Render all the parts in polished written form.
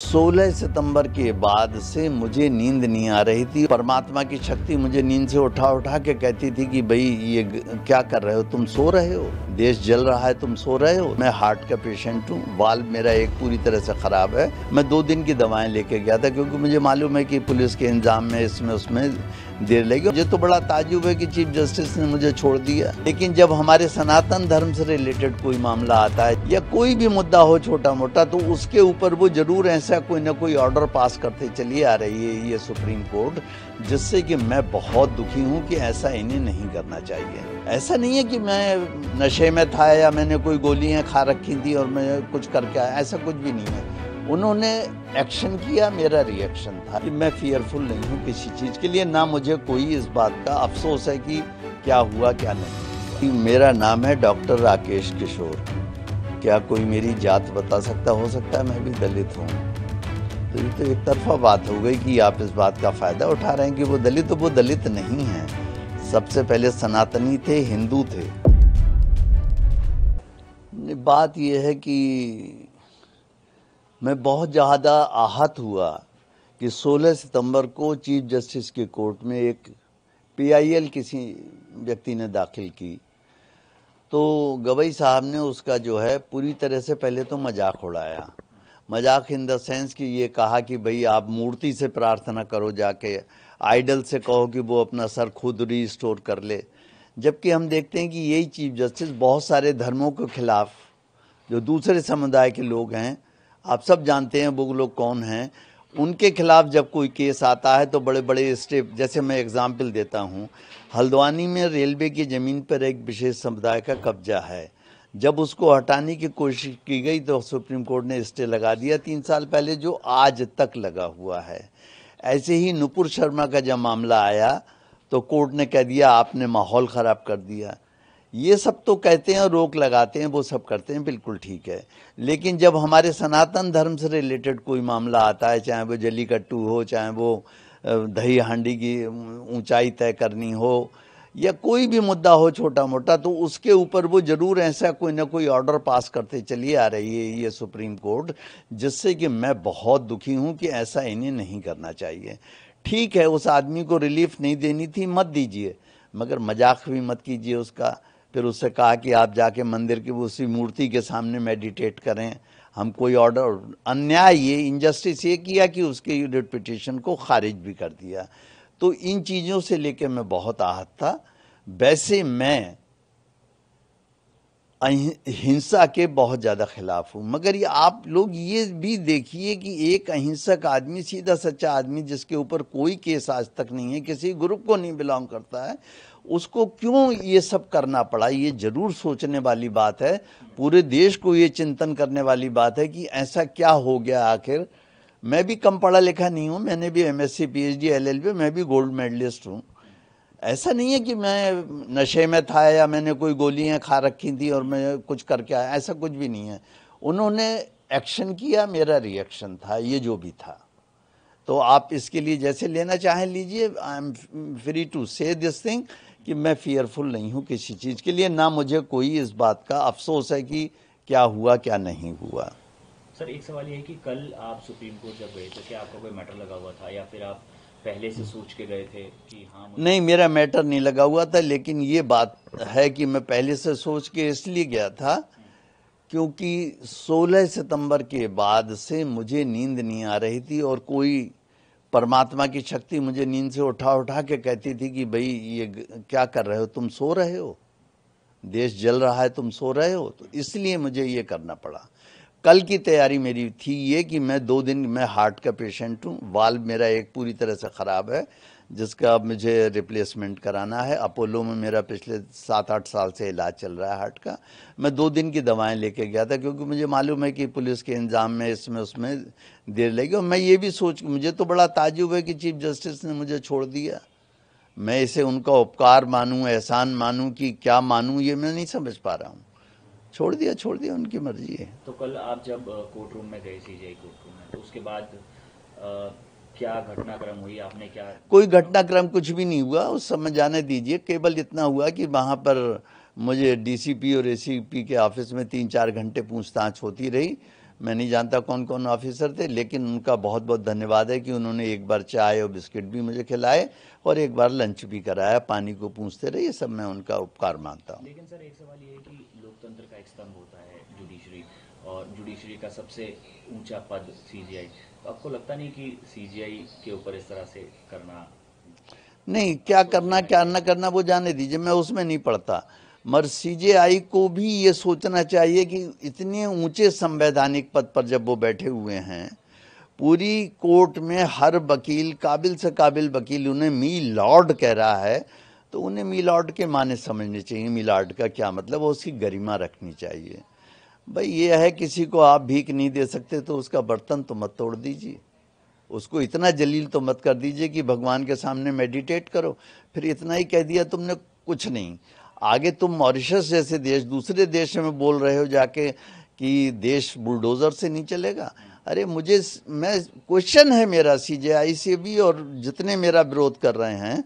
16 सितंबर के बाद से मुझे नींद नहीं आ रही थी। परमात्मा की शक्ति मुझे नींद से उठा उठा के कहती थी कि भाई ये क्या कर रहे हो, तुम सो रहे हो, देश जल रहा है, तुम सो रहे हो। मैं हार्ट का पेशेंट हूँ, वाल्व मेरा एक पूरी तरह से खराब है। मैं 2 दिन की दवाएं लेके गया था क्योंकि मुझे मालूम है कि पुलिस के इंतजाम में इसमें उसमें देर लगी। मुझे तो बड़ा ताज्जुब है कि चीफ जस्टिस ने मुझे छोड़ दिया, लेकिन जब हमारे सनातन धर्म से रिलेटेड कोई मामला आता है या कोई भी मुद्दा हो छोटा मोटा, तो उसके ऊपर वो जरूर ऐसा कोई ना कोई ऑर्डर पास करते चली आ रही है ये सुप्रीम कोर्ट, जिससे कि मैं बहुत दुखी हूँ कि ऐसा इन्हें नहीं करना चाहिए। ऐसा नहीं है कि मैं नशे में था या मैंने कोई गोलियां खा रखी थी और मैं कुछ करके आया, ऐसा कुछ भी नहीं है। उन्होंने एक्शन किया, मेरा रिएक्शन था कि मैं फियरफुल नहीं हूँ किसी चीज़ के लिए, ना मुझे कोई इस बात का अफसोस है कि क्या हुआ क्या नहीं। मेरा नाम है डॉक्टर राकेश किशोर। क्या कोई मेरी जात बता सकता? हो सकता है मैं भी दलित हूँ। तो ये तो एक तरफा बात हो गई कि आप इस बात का फ़ायदा उठा रहे हैं कि वो दलित, तो वो दलित नहीं है। सबसे पहले सनातनी थे, हिंदू थे। बात यह है कि मैं बहुत ज़्यादा आहत हुआ कि 16 सितंबर को चीफ जस्टिस की कोर्ट में एक पीआईएल किसी व्यक्ति ने दाखिल की, तो गवई साहब ने उसका जो है पूरी तरह से पहले तो मजाक उड़ाया। मजाक इन द सेंस कि ये कहा कि भाई आप मूर्ति से प्रार्थना करो, जाके आइडल से कहो कि वो अपना सर खुद रिस्टोर कर ले। जबकि हम देखते हैं कि यही चीफ जस्टिस बहुत सारे धर्मों के खिलाफ, जो दूसरे समुदाय के लोग हैं, आप सब जानते हैं वो लोग कौन हैं, उनके खिलाफ जब कोई केस आता है तो बड़े बड़े स्टेप, जैसे मैं एग्जाम्पल देता हूँ, हल्द्वानी में रेलवे की ज़मीन पर एक विशेष समुदाय का कब्जा है। जब उसको हटाने की कोशिश की गई तो सुप्रीम कोर्ट ने स्टे लगा दिया 3 साल पहले, जो आज तक लगा हुआ है। ऐसे ही नुपुर शर्मा का जब मामला आया तो कोर्ट ने कह दिया आपने माहौल ख़राब कर दिया। ये सब तो कहते हैं, रोक लगाते हैं, वो सब करते हैं, बिल्कुल ठीक है। लेकिन जब हमारे सनातन धर्म से रिलेटेड कोई मामला आता है, चाहे वो जल्लीकट्टू हो, चाहे वो दही हांडी की ऊंचाई तय करनी हो, या कोई भी मुद्दा हो छोटा मोटा, तो उसके ऊपर वो जरूर ऐसा कोई ना कोई ऑर्डर पास करते चली आ रही है ये सुप्रीम कोर्ट, जिससे कि मैं बहुत दुखी हूँ कि ऐसा इन्हें नहीं करना चाहिए। ठीक है, उस आदमी को रिलीफ नहीं देनी थी, मत दीजिए, मगर मजाक भी मत कीजिए उसका। फिर उससे कहा कि आप जाके मंदिर की उसी मूर्ति के सामने मेडिटेट करें। हम कोई ऑर्डर, अन्याय ये इनजस्टिस ये किया कि उसके रिट पिटीशन को खारिज भी कर दिया। तो इन चीज़ों से लेकर मैं बहुत आहत था। वैसे मैं हिंसा के बहुत ज़्यादा खिलाफ हूँ, मगर ये आप लोग ये भी देखिए कि एक अहिंसक आदमी, सीधा सच्चा आदमी, जिसके ऊपर कोई केस आज तक नहीं है, किसी ग्रुप को नहीं बिलोंग करता है, उसको क्यों ये सब करना पड़ा। ये जरूर सोचने वाली बात है, पूरे देश को ये चिंतन करने वाली बात है कि ऐसा क्या हो गया आखिर। मैं भी कम पढ़ा लिखा नहीं हूँ, मैंने भी एमएससी पीएचडी एलएलबी, मैं भी गोल्ड मेडलिस्ट हूँ। ऐसा नहीं है कि मैं नशे में था या मैंने कोई गोलियां खा रखी थी और मैं कुछ करके आया, ऐसा कुछ भी नहीं है। उन्होंने एक्शन किया, मेरा रिएक्शन था, ये जो भी था। तो आप इसके लिए जैसे लेना चाहें लीजिए। आई एम फ्री टू से दिस थिंग कि मैं फियरफुल नहीं हूँ किसी चीज़ के लिए, ना मुझे कोई इस बात का अफसोस है कि क्या हुआ क्या नहीं हुआ। सर, एक सवाल ये है कि कल आप सुप्रीम कोर्ट जब गए तो क्या आपका कोई मैटर लगा हुआ था या फिर आप पहले से सोच के गए थे कि हाँ मुझे... नहीं, मेरा मैटर नहीं लगा हुआ था, लेकिन ये बात है कि मैं पहले से सोच के इसलिए गया था क्योंकि 16 सितंबर के बाद से मुझे नींद नहीं आ रही थी और कोई परमात्मा की शक्ति मुझे नींद से उठा उठा के कहती थी कि भाई ये क्या कर रहे हो, तुम सो रहे हो, देश जल रहा है, तुम सो रहे हो। तो इसलिए मुझे ये करना पड़ा। कल की तैयारी मेरी थी ये कि मैं 2 दिन, मैं हार्ट का पेशेंट हूँ, वाल्व मेरा एक पूरी तरह से ख़राब है, जिसका अब मुझे रिप्लेसमेंट कराना है। अपोलो में मेरा पिछले 7-8 साल से इलाज चल रहा है हार्ट का। मैं 2 दिन की दवाएं लेके गया था क्योंकि मुझे मालूम है कि पुलिस के इंतजाम में इसमें उसमें देर लगी। और मैं ये भी सोच, मुझे तो बड़ा ताज्जुब है कि चीफ जस्टिस ने मुझे छोड़ दिया। मैं इसे उनका उपकार मानूं, एहसान मानूं कि क्या मानूं, ये मैं नहीं समझ पा रहा हूँ। छोड़ दिया, उनकी मर्जी है। तो कल आप जब कोर्ट रूम में गए, सीजीआई कोर्ट रूम में, तो उसके बाद क्या घटनाक्रम हुई, आपने क्या... कोई घटनाक्रम कुछ भी नहीं हुआ उस समय, जाने दीजिए। केवल इतना हुआ कि वहाँ पर मुझे डीसीपी और एसीपी के ऑफिस में 3-4 घंटे पूछताछ होती रही। मैं नहीं जानता कौन कौन ऑफिसर थे, लेकिन उनका बहुत बहुत धन्यवाद है कि उन्होंने एक बार चाय और बिस्किट भी मुझे खिलाए और एक बार लंच भी कराया, पानी को पूछते रहे। ये सब मैं उनका उपकार मानता हूँ। लेकिन सर एक सवाल ये है कि लोकतंत्र का एक स्तंभ होता है जुडिशरी, और जुडिशरी का सबसे ऊंचा पद सीजीआई, तो आपको लगता नहीं कि सीजीआई के ऊपर इस तरह से करना? नहीं, क्या करना क्या न करना वो जाने दीजिए, मैं उसमें नहीं पड़ता। मगर सीजेआई को भी ये सोचना चाहिए कि इतने ऊंचे संवैधानिक पद पर जब वो बैठे हुए हैं, पूरी कोर्ट में हर वकील, काबिल से काबिल वकील उन्हें मी लॉर्ड कह रहा है, तो उन्हें मी लॉर्ड के माने समझने चाहिए। मी लॉर्ड का क्या मतलब, वो उसकी गरिमा रखनी चाहिए। भाई ये है, किसी को आप भीख नहीं दे सकते तो उसका बर्तन तो मत तोड़ दीजिए, उसको इतना जलील तो मत कर दीजिए कि भगवान के सामने मेडिटेट करो। फिर इतना ही कह दिया तुमने, कुछ नहीं। आगे तुम मॉरिशस जैसे देश, दूसरे देश में बोल रहे हो जाके कि देश बुलडोजर से नहीं चलेगा। अरे मैं क्वेश्चन है मेरा सीजेआई से भी और जितने मेरा विरोध कर रहे हैं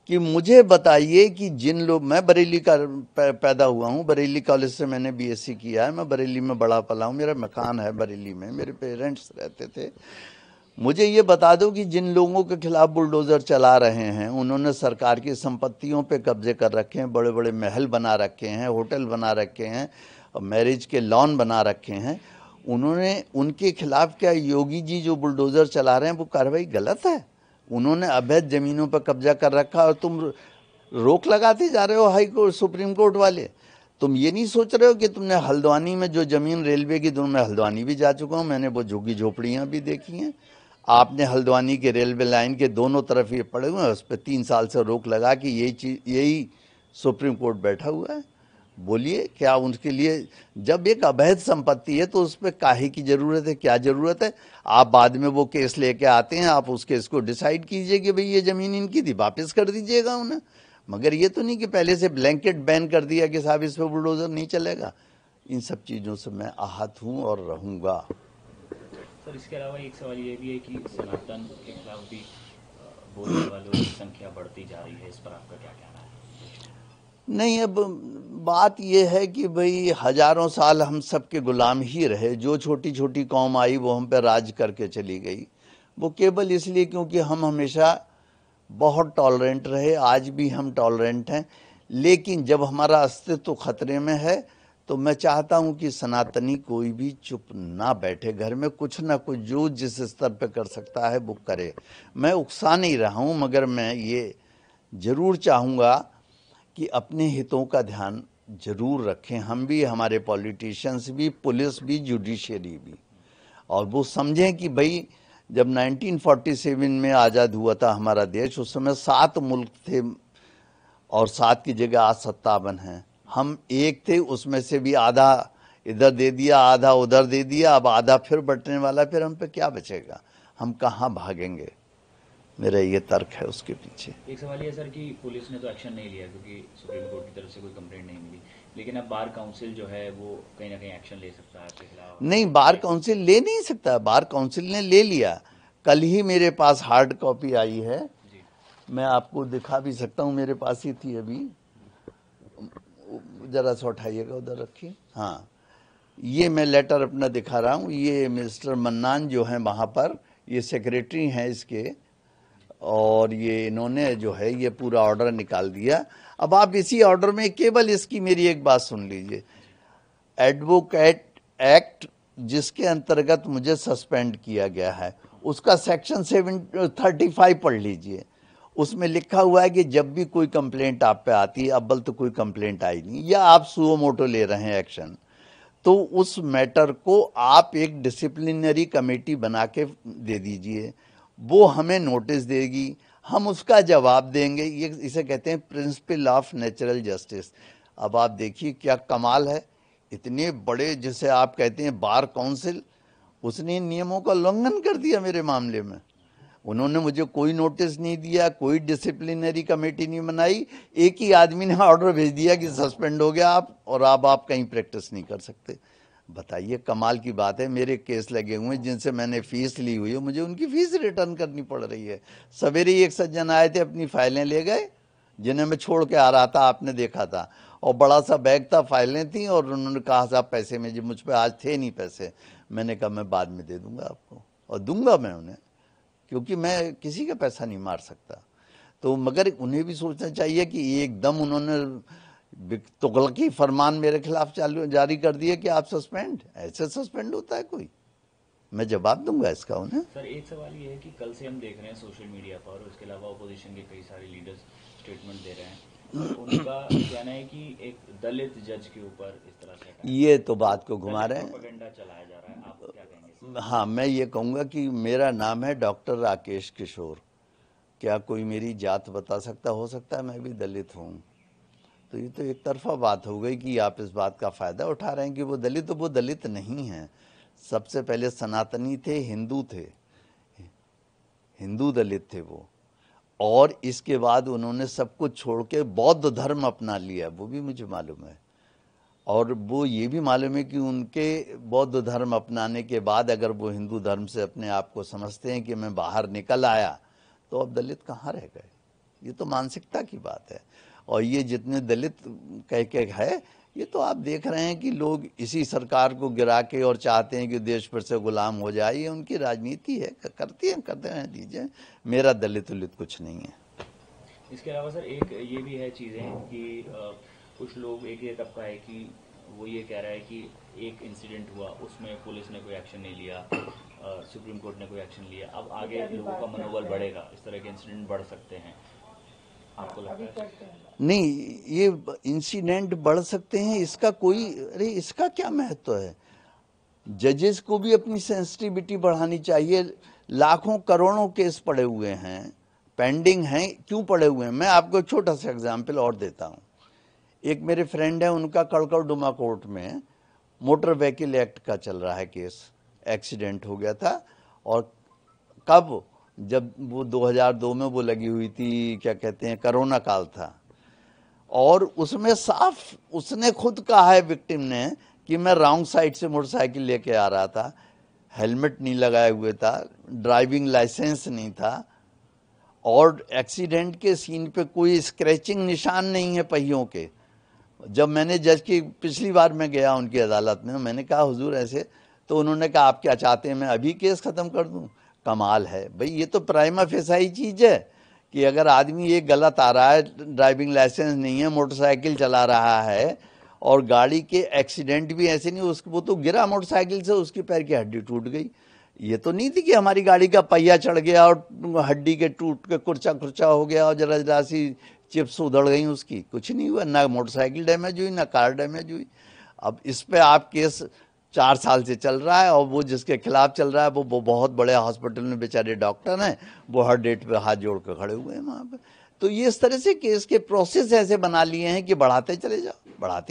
कि मुझे बताइए कि जिन लोग, मैं बरेली का पैदा हुआ हूँ, बरेली कॉलेज से मैंने बीएससी किया है, मैं बरेली में बड़ा पला हूँ, मेरा मकान है बरेली में, मेरे पेरेंट्स रहते थे। मुझे ये बता दो कि जिन लोगों के खिलाफ बुलडोजर चला रहे हैं, उन्होंने सरकार की संपत्तियों पे कब्जे कर रखे हैं, बड़े बड़े महल बना रखे हैं, होटल बना रखे हैं, मैरिज के लॉन बना रखे हैं, उन्होंने, उनके खिलाफ क्या योगी जी जो बुलडोजर चला रहे हैं वो कार्रवाई गलत है? उन्होंने अवैध जमीनों पर कब्जा कर रखा और तुम रोक लगाते जा रहे हो, हाई कोर्ट सुप्रीम कोर्ट वाले। तुम ये नहीं सोच रहे हो कि तुमने हल्द्वानी में जो जमीन रेलवे की, मैं हल्द्वानी भी जा चुका हूँ, मैंने वो झुग्गी झोपड़ियाँ भी देखी हैं। आपने हल्द्वानी के रेलवे लाइन के दोनों तरफ ये पड़े हुए हैं, उस पर 3 साल से रोक लगा कि यही सुप्रीम कोर्ट बैठा हुआ है। बोलिए क्या उनके लिए, जब एक अवैध संपत्ति है तो उस पर काहे की जरूरत है, क्या जरूरत है? आप बाद में वो केस लेके आते हैं, आप उस केस को डिसाइड कीजिए कि भाई ये जमीन इनकी थी, वापस कर दीजिएगा उन्हें। मगर ये तो नहीं कि पहले से ब्लैंकेट बैन कर दिया कि साहब इस पर बुलडोजर नहीं चलेगा। इन सब चीज़ों से मैं आहत हूँ और रहूँगा। सर इसके अलावा एक सवाल ये भी है कि सनातन के खिलाफ भी बोलने वालों की संख्या बढ़ती जा रही है, इस पर आपका क्या कहना है? नहीं, अब बात यह है कि भाई हजारों साल हम सबके गुलाम ही रहे, जो छोटी छोटी कौम आई वो हम पे राज करके चली गई, वो केवल इसलिए क्योंकि हम हमेशा बहुत टॉलरेंट रहे, आज भी हम टॉलरेंट हैं। लेकिन जब हमारा अस्तित्व खतरे में है तो मैं चाहता हूं कि सनातनी कोई भी चुप ना बैठे, घर में कुछ ना कुछ जो जिस स्तर पे कर सकता है वो करे। मैं उकसा नहीं रहा हूं, मगर मैं ये जरूर चाहूँगा कि अपने हितों का ध्यान जरूर रखें, हम भी, हमारे पॉलिटिशियंस भी, पुलिस भी, जुडिशरी भी। और वो समझें कि भाई जब 1947 में आज़ाद हुआ था हमारा देश, उस समय 7 मुल्क थे और 7 की जगह आज 57 हैं। हम एक थे, उसमें से भी आधा इधर दे दिया, आधा उधर दे दिया, अब आधा फिर बंटने वाला, फिर हम पे क्या बचेगा? हम कहाँ भागेंगे? मेरा ये तर्क है उसके पीछे। एक सवाल ये सर कि पुलिस ने तो एक्शन नहीं लिया क्योंकि सुप्रीम कोर्ट की तरफ से कोई कंप्लेंट नहीं मिली, लेकिन अब बार काउंसिल जो है वो कहीं ना कहीं एक्शन ले सकता है आपके खिलाफ। नहीं, बार काउंसिल ले नहीं सकता, बार काउंसिल ने ले लिया। कल ही मेरे पास हार्ड कॉपी आई है, मैं आपको दिखा भी सकता हूँ, मेरे पास ही थी अभी, जरा सा उठाइएगा, उधर रखिए। हाँ, ये मैं लेटर अपना दिखा रहा हूँ, ये मिस्टर मन्नान जो हैं वहाँ पर, ये सेक्रेटरी हैं इसके, और ये इन्होंने जो है ये पूरा ऑर्डर निकाल दिया। अब आप इसी ऑर्डर में केवल इसकी मेरी एक बात सुन लीजिए। एडवोकेट एक्ट जिसके अंतर्गत मुझे सस्पेंड किया गया है, उसका सेक्शन 735 पढ़ लीजिए। उसमें लिखा हुआ है कि जब भी कोई कंप्लेंट आप पे आती है, अव्वल तो कोई कंप्लेंट आई नहीं, या आप सुओ मोटो ले रहे हैं एक्शन, तो उस मैटर को आप एक डिसिप्लिनरी कमेटी बना के दे दीजिए, वो हमें नोटिस देगी, हम उसका जवाब देंगे। ये इसे कहते हैं प्रिंसिपल ऑफ नेचुरल जस्टिस। अब आप देखिए क्या कमाल है, इतने बड़े जिसे आप कहते हैं बार काउंसिल, उसने नियमों का उल्लंघन कर दिया मेरे मामले में। उन्होंने मुझे कोई नोटिस नहीं दिया, कोई डिसिप्लिनरी कमेटी नहीं बनाई, एक ही आदमी ने ऑर्डर भेज दिया कि सस्पेंड हो गया आप, और अब आप कहीं प्रैक्टिस नहीं कर सकते। बताइए, कमाल की बात है। मेरे केस लगे हुए हैं जिनसे मैंने फीस ली हुई है, मुझे उनकी फीस रिटर्न करनी पड़ रही है। सवेरे ही एक सज्जन आए थे, अपनी फाइलें ले गए, जिन्हें मैं छोड़ के आ रहा था, आपने देखा था, और बड़ा सा बैग था, फाइलें थी, और उन्होंने कहा साहब पैसे में, जी मुझ पे आज थे नहीं पैसे। मैंने कहा मैं बाद में दे दूंगा आपको, और दूंगा मैं उन्हें, क्योंकि मैं किसी का पैसा नहीं मार सकता। तो मगर उन्हें भी सोचना चाहिए कि एकदम उन्होंने तुगलकी फरमान मेरे खिलाफ जारी कर दिए कि आप सस्पेंड, ऐसे सस्पेंड होता है कोई? मैं जवाब दूंगा इसका उन्हें। सर एक सवाल ये है कि कल से हम देख रहे हैं सोशल मीडिया पर, और इसके अलावा अपोजिशन के कई सारे लीडर्स स्टेटमेंट दे रहे हैं, और उनका कहना है कि एक दलित जज के ऊपर इस तरह से ये तो बात को घुमा रहे हैं, प्रोपेगेंडा चलाया जा रहा है, आप क्या कहेंगे? हाँ, मैं ये कहूँगा कि मेरा नाम है डॉक्टर राकेश किशोर। क्या कोई मेरी जात बता सकता? हो सकता है मैं भी दलित हूँ। तो ये तो एक तरफा बात हो गई कि आप इस बात का फ़ायदा उठा रहे हैं कि वो दलित, तो वो दलित नहीं हैं। सबसे पहले सनातनी थे, हिंदू थे, हिंदू दलित थे वो, और इसके बाद उन्होंने सब कुछ छोड़ के बौद्ध धर्म अपना लिया, वो भी मुझे मालूम है। और वो ये भी मालूम है कि उनके बौद्ध धर्म अपनाने के बाद अगर वो हिंदू धर्म से अपने आप को समझते हैं कि मैं बाहर निकल आया, तो अब दलित कहाँ रह गए? ये तो मानसिकता की बात है। और ये जितने दलित कह के है, ये तो आप देख रहे हैं कि लोग इसी सरकार को गिरा के और चाहते हैं कि देश पर से गुलाम हो जाए। ये उनकी राजनीति है, करते हैं दीजिए। मेरा दलित उलित कुछ नहीं है। इसके अलावा सर एक ये भी है चीज़ें कि कुछ लोग, एक ये तबका है कि वो ये कह रहा है कि एक इंसिडेंट हुआ, उसमें पुलिस ने कोई एक्शन नहीं लिया, सुप्रीम कोर्ट ने कोई एक्शन लिया, अब आगे लोगों का मनोबल बढ़ेगा, इस तरह के इंसिडेंट बढ़ सकते हैं, आपको लगता है? नहीं, ये इंसिडेंट बढ़ सकते हैं, इसका कोई, अरे इसका क्या महत्व है? जजेस को भी अपनी सेंसिटिविटी बढ़ानी चाहिए। लाखों करोड़ों केस पड़े हुए हैं, पेंडिंग हैं, क्यों पड़े हुए हैं? मैं आपको एक छोटा सा एग्जाम्पल और देता हूँ। एक मेरे फ्रेंड है, उनका कड़कड़डुमा कोर्ट में मोटर व्हीकल एक्ट का चल रहा है केस। एक्सीडेंट हो गया था, और कब? जब वो 2002 में वो लगी हुई थी, क्या कहते हैं, कोरोना काल था। और उसमें साफ उसने खुद कहा है, विक्टिम ने, कि मैं रॉन्ग साइड से मोटरसाइकिल लेके आ रहा था, हेलमेट नहीं लगाए हुए था, ड्राइविंग लाइसेंस नहीं था, और एक्सीडेंट के सीन पे कोई स्क्रैचिंग निशान नहीं है पहियों के। जब मैंने जज की पिछली बार मैं गया उनकी अदालत में, मैंने कहा हुजूर ऐसे, तो उन्होंने कहा आप क्या चाहते हैं मैं अभी केस ख़त्म कर दूं? कमाल है भाई, ये तो प्राइमा फेसाई चीज़ है कि अगर आदमी ये गलत आ रहा है, ड्राइविंग लाइसेंस नहीं है, मोटरसाइकिल चला रहा है, और गाड़ी के एक्सीडेंट भी ऐसे नहीं, वो तो गिरा मोटरसाइकिल से, उसकी पैर की हड्डी टूट गई। ये तो नहीं थी कि हमारी गाड़ी का पहिया चढ़ गया और हड्डी के टूट के कुर्चा हो गया और जरा जरा सी चिप्स उधड़ गई उसकी, कुछ नहीं हुआ, ना मोटरसाइकिल डैमेज हुई ना कार डैमेज हुई। अब इस पे आप केस 4 साल से चल रहा है, और वो जिसके खिलाफ चल रहा है वो बहुत बड़े हॉस्पिटल में बेचारे डॉक्टर हैं, वो हर डेट पे हाथ जोड़ कर खड़े हुए हैं वहाँ पे। तो ये इस तरह से केस के प्रोसेस ऐसे बना लिए हैं कि बढ़ाते ही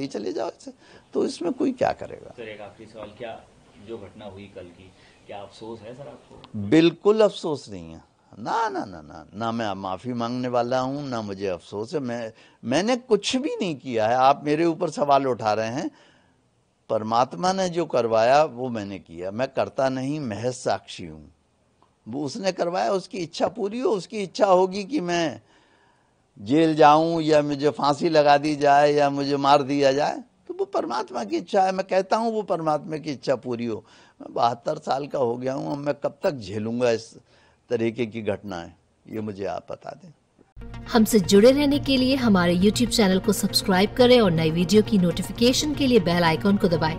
चले जाओ ऐसे, तो इसमें कोई क्या करेगा? सर एक आखिरी सवाल, क्या जो घटना हुई कल की, क्या अफसोस है सर आपको? बिल्कुल अफसोस नहीं है, ना मैं माफ़ी मांगने वाला हूँ, ना मुझे अफसोस है। मैंने कुछ भी नहीं किया है। आप मेरे ऊपर सवाल उठा रहे हैं, परमात्मा ने जो करवाया वो मैंने किया, मैं करता नहीं, महज साक्षी हूँ। वो उसने करवाया, उसकी इच्छा पूरी हो, उसकी इच्छा होगी कि मैं जेल जाऊं या मुझे फांसी लगा दी जाए या मुझे मार दिया जाए, तो वो परमात्मा की इच्छा है। मैं कहता हूँ वो परमात्मा की इच्छा पूरी हो। मैं 72 साल का हो गया हूँ, अब मैं कब तक झेलूंगा इस तरीके की घटनाएं, ये मुझे आप बता दें। हमसे जुड़े रहने के लिए हमारे YouTube चैनल को सब्सक्राइब करें और नई वीडियो की नोटिफिकेशन के लिए बेल आइकॉन को दबाएं।